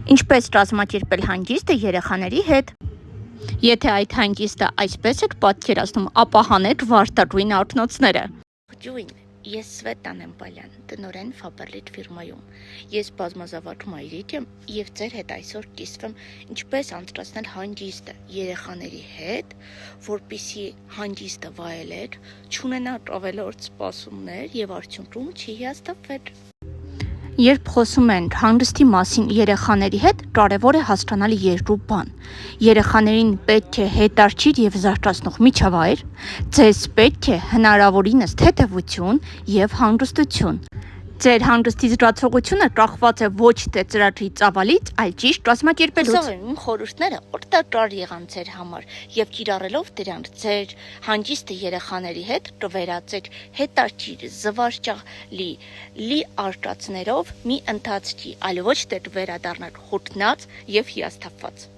Ինչպես կազմակերպել հանգիստը երեխաների հետ։ Եթե այդ հանգիստը այսպես եք պատկերացնում, ապա հանեք վարդագույն ակնոցները։ Ջույն, ես Սվետան եմ Պալյան, տնօրեն Faberlic ֆիրմայում։ Ես բազմազավակ մայրիկ եմ եւ ձեր հետ այսօր կիսվեմ ինչպես անցկացնել հանգիստը երեխաների հետ, որպեսզի հանգիստը վայելեք, չունենաք ավելորդ սպասումներ եւ արդյունքում չի հիասթափվեք։ Երբ խոսում ենք հանգստի մասին երեխաների հետ, կարևոր է հասկանալ երկու բան։ Երեխաներին պետք է հետաքրքիր եւ զարթացնող միջավայր, ձեզ պետք է հնարավորինս թեթևություն եւ հանգստություն։ Ձեր հանգստի զգացողությունը կախված է ոչ թե ծրագրի ծավալից, այլ ճիշտ կազմակերպելուց։ Հուսով եմ իմ խորհուրդները օգտակար եղան ձեր համար եւ կիրառելով դրանք ձեր հանգիստը երեխաների հետ կվերածեք հետաքրքիր զվարճալի լի արկածներով մի ընթացքի, այլ ոչ թե կվերադառնաք հոգնած եւ հիասթափված։